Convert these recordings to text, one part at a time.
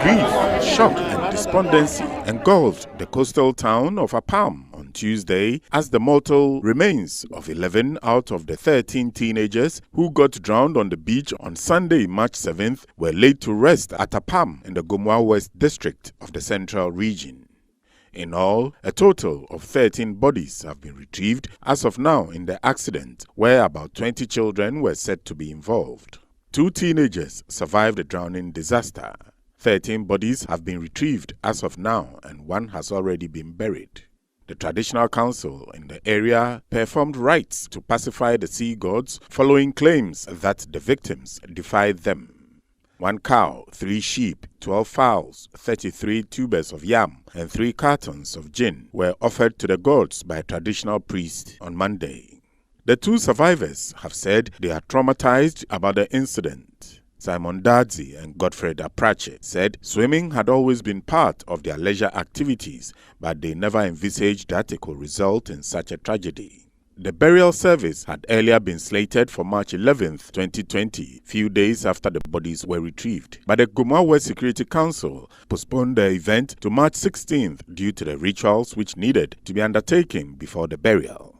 Grief, shock and despondency engulfed the coastal town of Apam on Tuesday as the mortal remains of 11 out of the 13 teenagers who got drowned on the beach on Sunday, March 7th, were laid to rest at Apam in the Gomua West district of the Central Region. In all, a total of 13 bodies have been retrieved as of now in the accident, where about 20 children were said to be involved. 2 teenagers survived the drowning disaster. 13 bodies have been retrieved as of now, and 1 has already been buried. The traditional council in the area performed rites to pacify the sea gods following claims that the victims defied them. 1 cow, 3 sheep, 12 fowls, 33 tubers of yam, and 3 cartons of gin were offered to the gods by a traditional priest on Monday. The 2 survivors have said they are traumatized about the incident. Simon Dadzi and Godfred Aprache said swimming had always been part of their leisure activities, but they never envisaged that it could result in such a tragedy. The burial service had earlier been slated for March 11, 2020, few days after the bodies were retrieved. But the Gomua West Security Council postponed the event to March 16th due to the rituals which needed to be undertaken before the burial.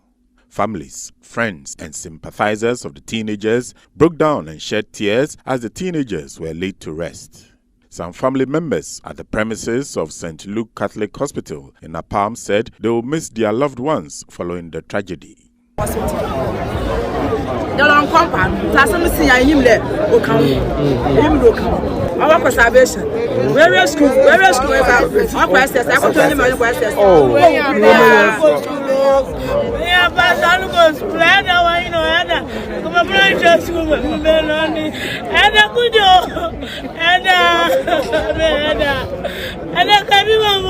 Families, friends, and sympathizers of the teenagers broke down and shed tears as the teenagers were laid to rest. Some family members at the premises of St. Luke Catholic Hospital in Apam said they will miss their loved ones following the tragedy. Our conservation. Where school is our questions. I can tell you my questions. Yeah, but I was glad I know Anna. Come on, just and I could do and I can even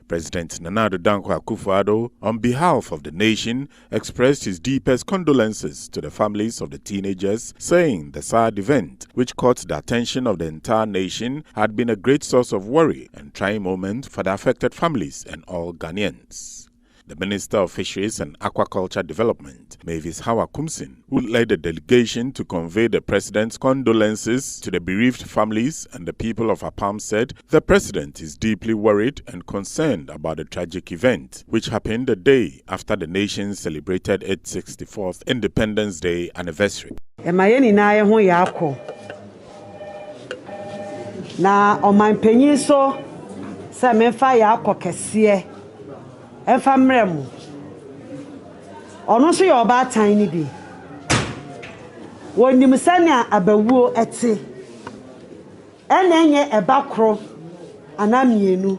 President Nana Addo Dankwa Akufo-Addo, on behalf of the nation, expressed his deepest condolences to the families of the teenagers, saying the sad event, which caught the attention of the entire nation, had been a great source of worry and trying moment for the affected families and all Ghanaians. The Minister of Fisheries and Aquaculture Development, Mavis Hawa Kumsin, who led the delegation to convey the President's condolences to the bereaved families and the people of Apam, said the President is deeply worried and concerned about the tragic event, which happened the day after the nation celebrated its 64th Independence Day anniversary. Na omanpanyin so se memfa ya akokese Efa mremu. Ono so yo ba tan ni bi. Wonim sania abawuo ete. Enenye eba kro anamienu.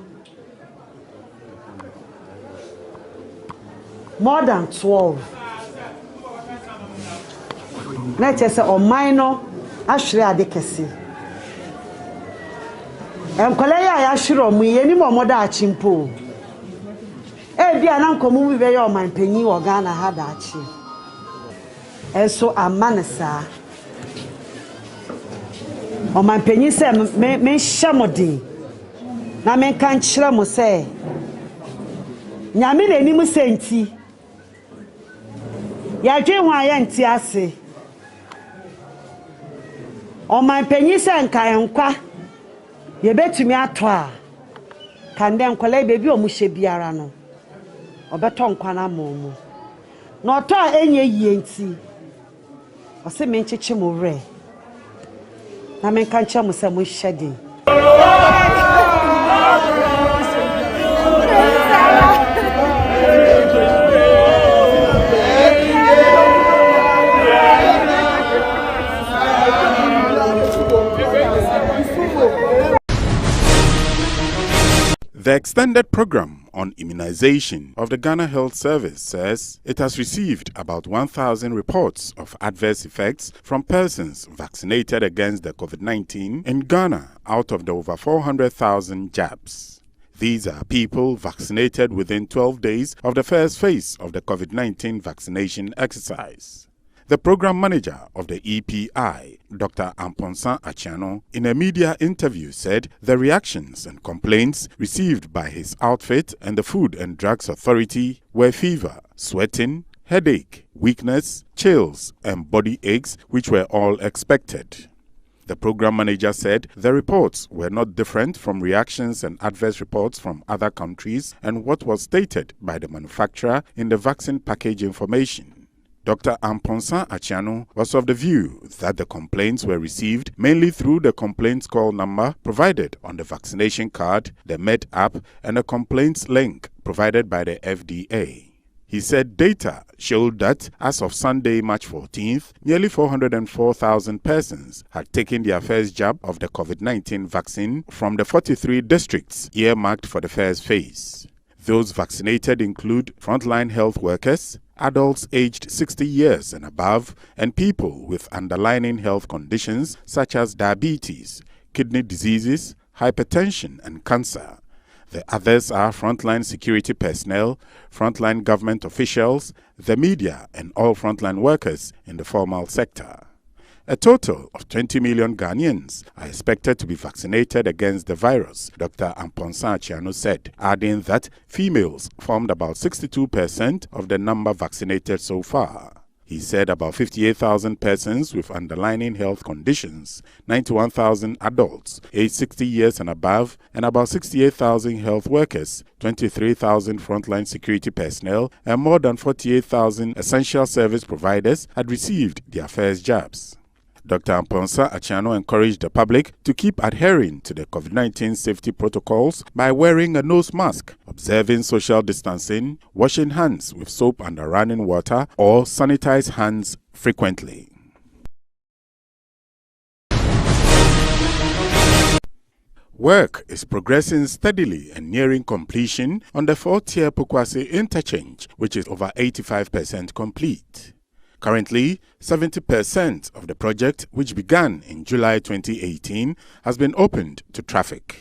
More than 12. Na chese o minor ahwere ade kese. Enkwale ya ahwere mu yeni momoda achimpo. Ebi anankomu we be man panyi wo Ghana ha da achi. Eso amanesa. O man panyi se me shamodi. Na me kan kire mo se. Nyame na nim senti. Ya dwe ho aye nti ase. O man panyi se nkan nkwa. Ye betumi ato a. Kande nkola bebi o mu hye biara no. Obeto nkwana momo na oto a enye yie nti o se me ncheche mo re na me kan che mo se mo hyede. The extended program on Immunization of the Ghana Health Service says it has received about 1,000 reports of adverse effects from persons vaccinated against the COVID-19 in Ghana out of the over 400,000 jabs. These are people vaccinated within 12 days of the first phase of the COVID-19 vaccination exercise. The program manager of the EPI, Dr. Apam, in a media interview said the reactions and complaints received by his outfit and the Food and Drugs Authority were fever, sweating, headache, weakness, chills, and body aches, which were all expected. The program manager said the reports were not different from reactions and adverse reports from other countries and what was stated by the manufacturer in the vaccine package information. Dr. Apam was of the view that the complaints were received mainly through the complaints call number provided on the vaccination card, the NET app, and a complaints link provided by the FDA. He said data showed that as of Sunday, March 14th, nearly 404,000 persons had taken their first jab of the COVID-19 vaccine from the 43 districts earmarked for the first phase. Those vaccinated include frontline health workers, adults aged 60 years and above, and people with underlying health conditions such as diabetes, kidney diseases, hypertension, and cancer. The others are frontline security personnel, frontline government officials, the media, and all frontline workers in the formal sector. A total of 20 million Ghanaians are expected to be vaccinated against the virus, Dr. Apam said, adding that females formed about 62% of the number vaccinated so far. He said about 58,000 persons with underlying health conditions, 91,000 adults aged 60 years and above, and about 68,000 health workers, 23,000 frontline security personnel, and more than 48,000 essential service providers had received their first jabs. Dr. Apam encouraged the public to keep adhering to the COVID-19 safety protocols by wearing a nose mask, observing social distancing, washing hands with soap and running water, or sanitize hands frequently. Work is progressing steadily and nearing completion on the 4-tier Pokwase Interchange, which is over 85% complete. Currently, 70% of the project, which began in July 2018, has been opened to traffic.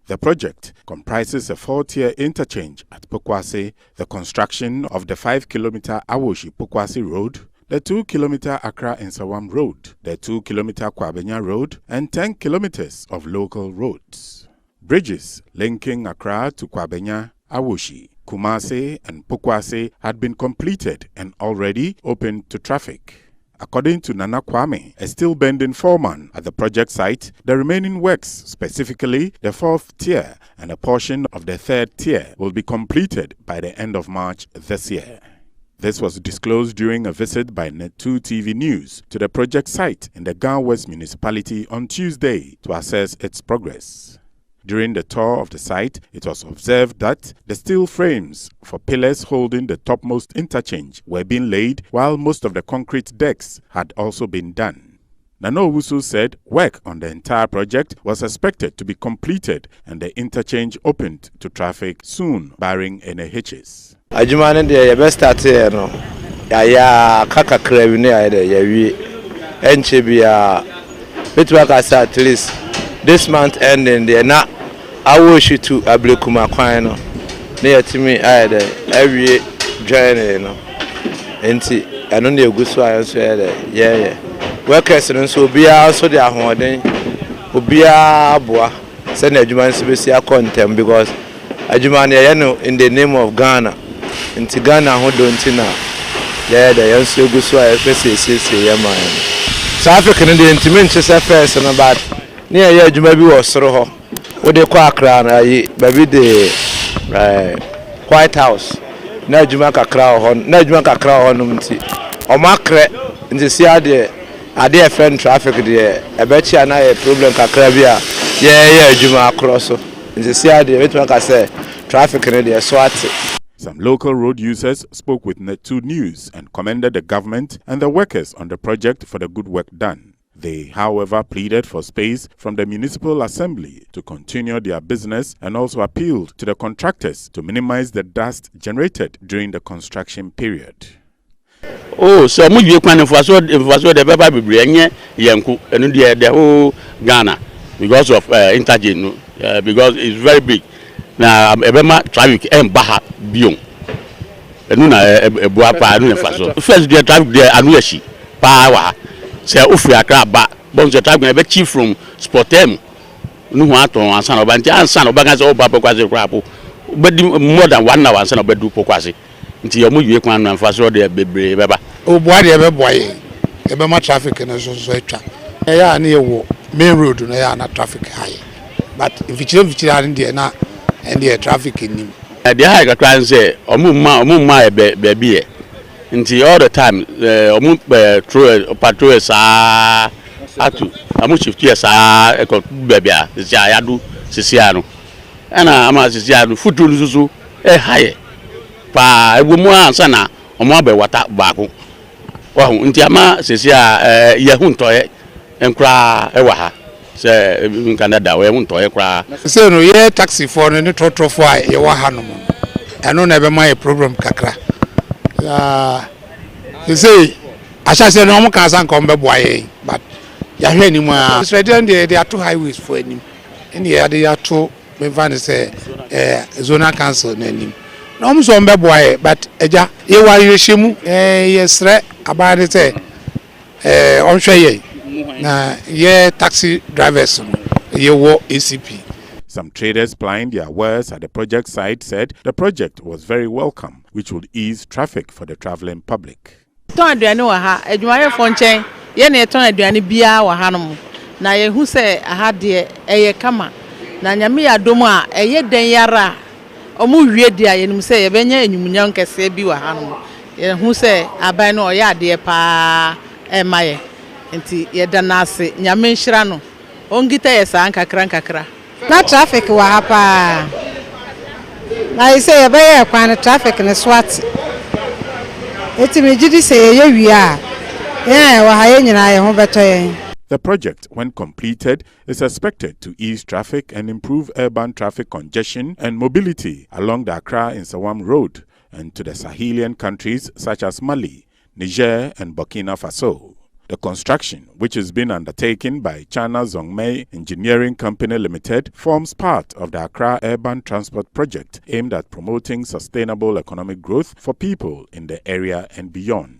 The project comprises a 4-tier interchange at Pokwase, the construction of the 5-kilometer Awoshi-Pokwase Road, the 2-kilometer Accra-Nsawam Road, the 2-kilometer Kwabenya Road, and 10 kilometers of local roads. Bridges linking Accra to Kwabenya, Awoshi, Kumasi and Pokwase had been completed and already open to traffic. According to Nana Kwame, a steel-bending foreman at the project site, the remaining works, specifically the 4th tier and a portion of the 3rd tier, will be completed by the end of March this year. This was disclosed during a visit by NET2 TV News to the project site in the Ghana West municipality on Tuesday to assess its progress. During the tour of the site, it was observed that the steel frames for pillars holding the topmost interchange were being laid, while most of the concrete decks had also been done. Nano Owusu said work on the entire project was expected to be completed and the interchange opened to traffic soon, barring any hitches. Ajumane de best start here no. Ya kaka krabi ne ya de ya wi. Enche bia betwa ka say at least this month ending there na Awoshi to Ablekuma kwan no. Ne yatimi aye de every journey no. Enti eno na eguso ayo so ya de yeah. Workers no so bia so de ahoden obia aboa say na adwuma nso besi akontem because adwuma na no in the name of Ghana. Inti Ghana ho donti na yeah the yanso eguso ayo pese ya man. South Africa no de intimi nche first no but ne ya adwuma bi wo soro ho. Wo de kwa Accra na yi baby de White House na adwuma kakra ho na adwuma kakra ho no nti o makre nti si ade friend traffic de ebechi na e problem kakra bia yeah adwuma akro so nti si ade betu ka say traffic no de so ate. Some local road users spoke with NET2 News and commended the government and the workers on the project for the good work done. They, however, pleaded for space from the Municipal Assembly to continue their business and also appealed to the contractors to minimize the dust generated during the construction period. Oh, so mu yue kwan for so the baba bebre enye yenku enu the whole Ghana because of Interchange, because it's very big. Na ebema traffic baha bion. Enu na ebua pa enu fa so. First the traffic there anu yashi pa wa. Say ofi akra ba bon the traffic be chief from Sportem. Nu ho aton ansa na oba nti ansa na oba kan say oba pokwase krapo. Be more than 1 hour ansa na obedu pokwase. Nti yomu yue kwan na fa so the bebre beba. Obuade be boye. Ebe ma traffic na so etwa. Ya na yewo main road na ya na traffic high. But if you there na and the traffic in him. The high can say omuma baby. Nti all the time patrol sa atu amu shift yes e baby a ya do sisia no. Na ama sisia no futu lususu high. Pa egumu ansa na omo abewata baako. Wa nti ama sisia ye hu ntoye enkra e wa ha. Say in Canada we won toye kra say no ye taxi for no trotro for ye wa hanom eno na be my problem kakra you say asha say no mo kan san kom be boye but ya hwe ni mu a they are two highways for enim and ye they are two me van say zonal council na enim no mo so be boye but eja ye wa yeshemu ye sre abade say on hwe ye na ye taxi drivers ye wo ACP. Some traders plying their wares at the project site said the project was very welcome, which would ease traffic for the traveling public. Ton aduane wa ha adwumaye fo nchen ye na ton aduane bia wa ha no na ye hu se aha de eye kama na nyame ya dom a eye den yara omu hwie dia ye nim se ye benya enyumunya nkese bi wa ha no ye hu se aban no oya de pa maye nti ye danase nyame nhira no ongita ye sa nkakra na traffic wa hapa na ise ye be ye kwan traffic ne swat eti me gidi se ye wi a wa ha ye nyina ye ho beto ye. The project, when completed, is expected to ease traffic and improve urban traffic congestion and mobility along the Accra-Nsawam Road and to the Sahelian countries such as Mali, Niger and Burkina Faso. The construction, which is being undertaken by China Zhongmei Engineering Company Limited, forms part of the Accra Urban Transport Project aimed at promoting sustainable economic growth for people in the area and beyond.